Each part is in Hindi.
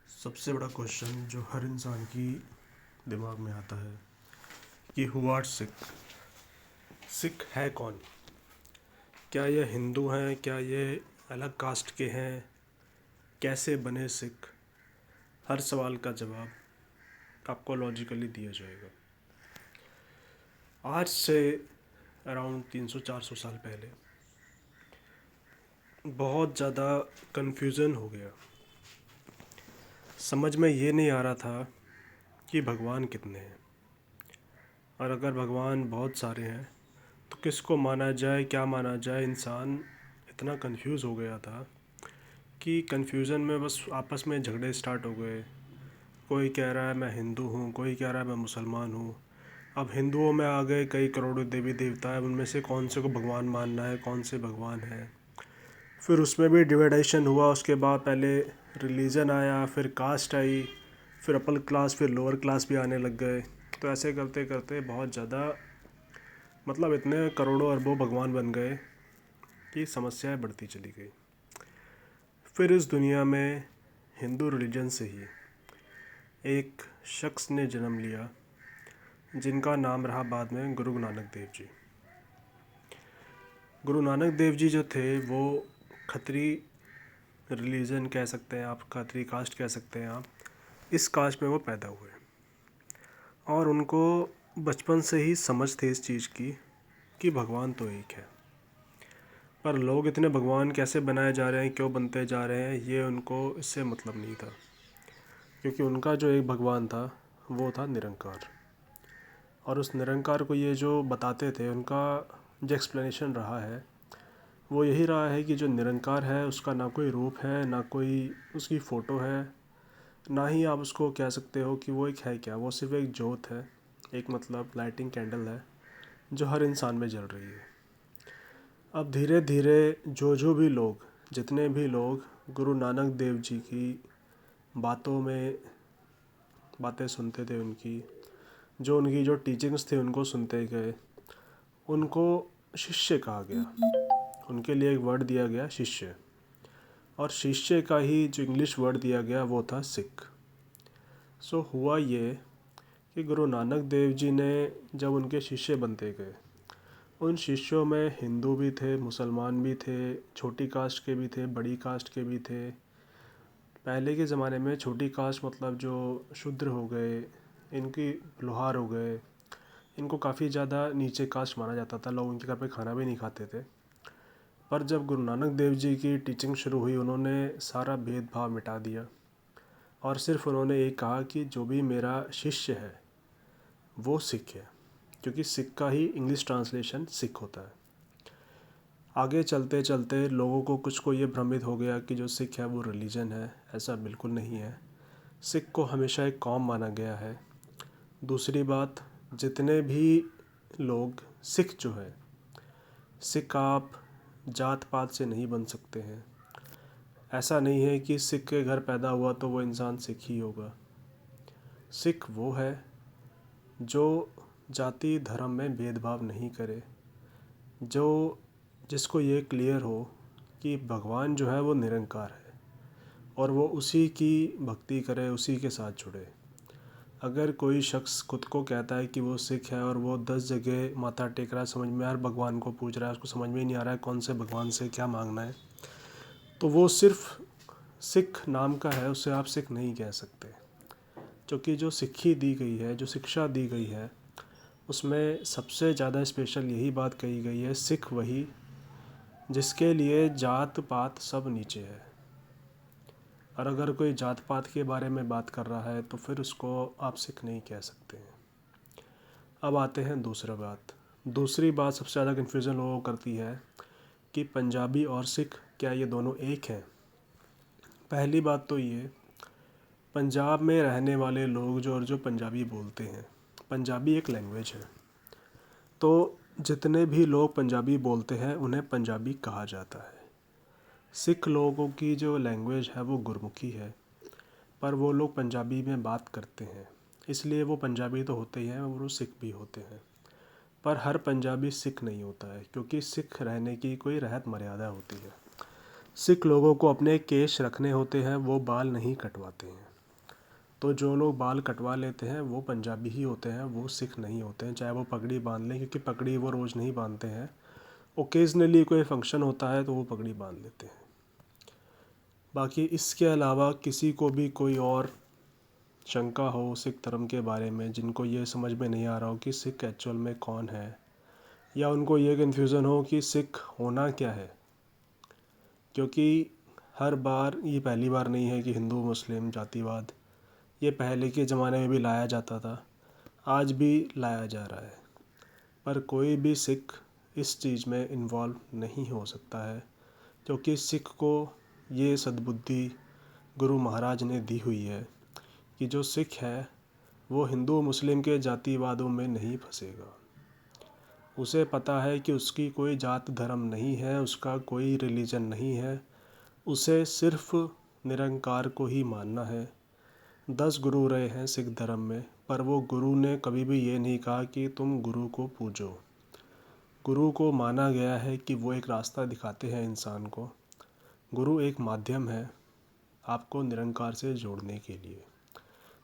सबसे बड़ा क्वेश्चन जो हर इंसान की दिमाग में आता है कि हु आर सिख। सिख है कौन? क्या ये हिंदू हैं? क्या ये अलग कास्ट के हैं? कैसे बने सिख? हर सवाल का जवाब आपको लॉजिकली दिया जाएगा। आज से अराउंड 300-400 साल पहले बहुत ज़्यादा कन्फ्यूज़न हो गया। समझ में ये नहीं आ रहा था कि भगवान कितने हैं, और अगर भगवान बहुत सारे हैं तो किसको माना जाए, क्या माना जाए। इंसान इतना कंफ्यूज हो गया था कि कंफ्यूजन में बस आपस में झगड़े स्टार्ट हो गए। कोई कह रहा है मैं हिंदू हूँ, कोई कह रहा है मैं मुसलमान हूँ। अब हिंदुओं में आ गए कई करोड़ों देवी देवता है, उनमें से कौन से को भगवान मानना है, कौन से भगवान है। फिर उसमें भी डिवाइडेशन हुआ। उसके बाद पहले रिलीजन आया, फिर कास्ट आई, फिर अपर क्लास, फिर लोअर क्लास भी आने लग गए। तो ऐसे करते करते बहुत ज़्यादा मतलब इतने करोड़ों अरबों भगवान बन गए कि समस्याएं बढ़ती चली गई। फिर इस दुनिया में हिंदू रिलीजन से ही एक शख्स ने जन्म लिया जिनका नाम रहा बाद में गुरु नानक देव जी। गुरु नानक देव जी जो थे वो खत्री रिलीजन कह सकते हैं आप, खत्री कास्ट कह सकते हैं आप। इस कास्ट में वो पैदा हुए और उनको बचपन से ही समझ थी इस चीज़ की कि भगवान तो एक है, पर लोग इतने भगवान कैसे बनाए जा रहे हैं, क्यों बनते जा रहे हैं, ये उनको इससे मतलब नहीं था। क्योंकि उनका जो एक भगवान था वो था निरंकार, और उस निरंकार को ये जो बताते थे, उनका जो एक्सप्लेनेशन रहा है वो यही रहा है कि जो निरंकार है उसका ना कोई रूप है, ना कोई उसकी फ़ोटो है, ना ही आप उसको कह सकते हो कि वो एक है क्या। वो सिर्फ एक जोत है, एक मतलब लाइटिंग कैंडल है जो हर इंसान में जल रही है। अब धीरे धीरे जो भी लोग, जितने भी लोग गुरु नानक देव जी की बातों में बातें सुनते थे, उनकी जो टीचिंग्स थे उनको सुनते गए, उनको शिष्य कहा गया। उनके लिए एक वर्ड दिया गया शिष्य, और शिष्य का ही जो इंग्लिश वर्ड दिया गया वो था सिख। सो हुआ ये कि गुरु नानक देव जी ने जब उनके शिष्य बनते गए, उन शिष्यों में हिंदू भी थे, मुसलमान भी थे, छोटी कास्ट के भी थे, बड़ी कास्ट के भी थे। पहले के ज़माने में छोटी कास्ट मतलब जो शूद्र हो गए, इनकी लोहार हो गए, इनको काफ़ी ज़्यादा नीचे कास्ट माना जाता था। लोग उनके घर पे खाना भी नहीं खाते थे। पर जब गुरु नानक देव जी की टीचिंग शुरू हुई, उन्होंने सारा भेदभाव मिटा दिया और सिर्फ उन्होंने ये कहा कि जो भी मेरा शिष्य है वो सिख है, क्योंकि सिख का ही इंग्लिश ट्रांसलेशन सिख होता है। आगे चलते चलते लोगों को कुछ को ये भ्रमित हो गया कि जो सिख है वो रिलीजन है। ऐसा बिल्कुल नहीं है। सिख को हमेशा एक कौम माना गया है। दूसरी बात, जितने भी लोग सिख जो है, सिख आप जात पात से नहीं बन सकते हैं। ऐसा नहीं है कि सिख के घर पैदा हुआ तो वो इंसान सिख ही होगा। सिख वो है जो जाति धर्म में भेदभाव नहीं करे, जो जिसको ये क्लियर हो कि भगवान जो है वो निरंकार है और वो उसी की भक्ति करे, उसी के साथ जुड़े। अगर कोई शख्स खुद को कहता है कि वो सिख है और वो 10 जगह माथा टेक रहा है, समझ में हर भगवान को पूज रहा है, उसको समझ में ही नहीं आ रहा है कौन से भगवान से क्या मांगना है, तो वो सिर्फ सिख नाम का है, उसे आप सिख नहीं कह सकते। क्योंकि जो सिक्खी दी गई है, जो शिक्षा दी गई है, उसमें सबसे ज़्यादा स्पेशल यही बात कही गई है, सिख वही जिसके लिए जात पात सब नीचे है। और अगर कोई जात पात के बारे में बात कर रहा है तो फिर उसको आप सिख नहीं कह सकते हैं। अब आते हैं दूसरी बात सबसे ज़्यादा कन्फ्यूज़न लोगों को करती है कि पंजाबी और सिख क्या ये दोनों एक हैं। पहली बात तो ये, पंजाब में रहने वाले लोग जो पंजाबी बोलते हैं, पंजाबी एक लैंग्वेज है, तो जितने भी लोग पंजाबी बोलते हैं उन्हें पंजाबी कहा जाता है। सिख लोगों की जो लैंग्वेज है वो गुरमुखी है, पर वो लोग पंजाबी में बात करते हैं, इसलिए वो पंजाबी तो होते ही हैं और वो सिख भी होते हैं। पर हर पंजाबी सिख नहीं होता है, क्योंकि सिख रहने की कोई रहत मर्यादा होती है। सिख लोगों को अपने केश रखने होते हैं, वो बाल नहीं कटवाते हैं। तो जो लोग बाल कटवा लेते हैं वो पंजाबी ही होते हैं, वो सिख नहीं होते हैं, चाहे वो पगड़ी बांध लें, क्योंकि पगड़ी वो रोज़ नहीं बांधते हैं। ओकेजनली कोई फंक्शन होता है तो वो पगड़ी बांध लेते हैं। बाकी इसके अलावा किसी को भी कोई और शंका हो सिख धर्म के बारे में, जिनको ये समझ में नहीं आ रहा हो कि सिख एक्चुअल में कौन है, या उनको ये कन्फ्यूज़न हो कि सिख होना क्या है, क्योंकि हर बार ये पहली बार नहीं है कि हिंदू मुस्लिम जातिवाद, ये पहले के ज़माने में भी लाया जाता था, आज भी लाया जा रहा है। पर कोई भी सिख इस चीज़ में इन्वॉल्व नहीं हो सकता है, क्योंकि सिख को ये सद्बुद्धि गुरु महाराज ने दी हुई है कि जो सिख है वो हिंदू मुस्लिम के जातिवादों में नहीं फंसेगा। उसे पता है कि उसकी कोई जात धर्म नहीं है, उसका कोई रिलीजन नहीं है, उसे सिर्फ निरंकार को ही मानना है। 10 गुरु रहे हैं सिख धर्म में, पर वो गुरु ने कभी भी ये नहीं कहा कि तुम गुरु को पूजो। गुरु को माना गया है कि वो एक रास्ता दिखाते हैं इंसान को। गुरु एक माध्यम है आपको निरंकार से जोड़ने के लिए।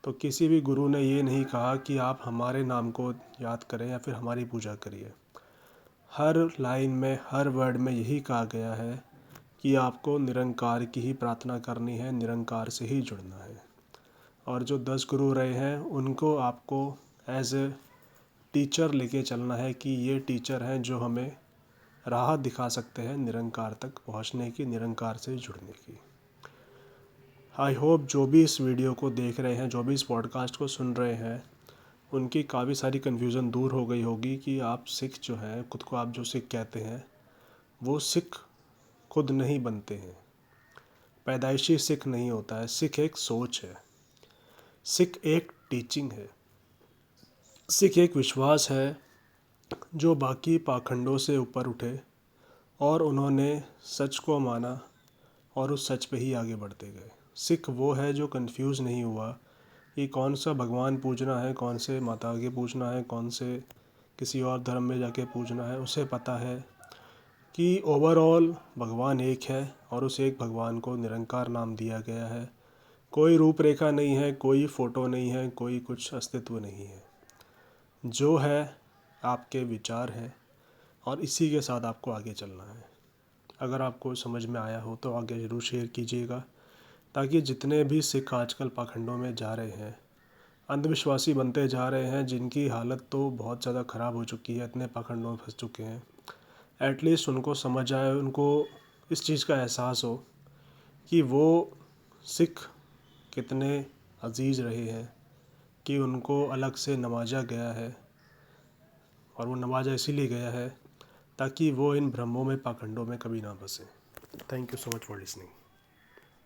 तो किसी भी गुरु ने ये नहीं कहा कि आप हमारे नाम को याद करें या फिर हमारी पूजा करिए। हर लाइन में, हर वर्ड में यही कहा गया है कि आपको निरंकार की ही प्रार्थना करनी है, निरंकार से ही जुड़ना है। और जो 10 गुरु रहे हैं उनको आपको एज ए टीचर लेके चलना है कि ये टीचर हैं जो हमें राह दिखा सकते हैं निरंकार तक पहुंचने की, निरंकार से जुड़ने की। आई होप जो भी इस वीडियो को देख रहे हैं, जो भी इस पॉडकास्ट को सुन रहे हैं, उनकी काफ़ी सारी कन्फ्यूज़न दूर हो गई होगी कि आप सिख जो हैं, खुद को आप जो सिख कहते हैं, वो सिख खुद नहीं बनते हैं। पैदाइशी सिख नहीं होता है। सिख एक सोच है, सिख एक टीचिंग है, सिख एक विश्वास है जो बाकी पाखंडों से ऊपर उठे और उन्होंने सच को माना और उस सच पे ही आगे बढ़ते गए। सिख वो है जो कंफ्यूज नहीं हुआ कि कौन सा भगवान पूजना है, कौन से माता आगे पूजना है, कौन से किसी और धर्म में जाके पूजना है। उसे पता है कि ओवरऑल भगवान एक है और उस एक भगवान को निरंकार नाम दिया गया है। कोई रूपरेखा नहीं है, कोई फ़ोटो नहीं है, कोई कुछ अस्तित्व नहीं है। जो है आपके विचार हैं और इसी के साथ आपको आगे चलना है। अगर आपको समझ में आया हो तो आगे ज़रूर शेयर कीजिएगा, ताकि जितने भी सिख आजकल पाखंडों में जा रहे हैं, अंधविश्वासी बनते जा रहे हैं, जिनकी हालत तो बहुत ज़्यादा ख़राब हो चुकी है, इतने पाखंडों में फंस चुके हैं, एटलीस्ट उनको समझ आए, उनको इस चीज़ का एहसास हो कि वो सिख कितने अजीज़ रहे हैं, कि उनको अलग से नवाजा गया है, और वो नवाजा इसीलिए गया है ताकि वो इन भ्रमों में, पाखंडों में कभी ना फंसे। Thank you so much for listening.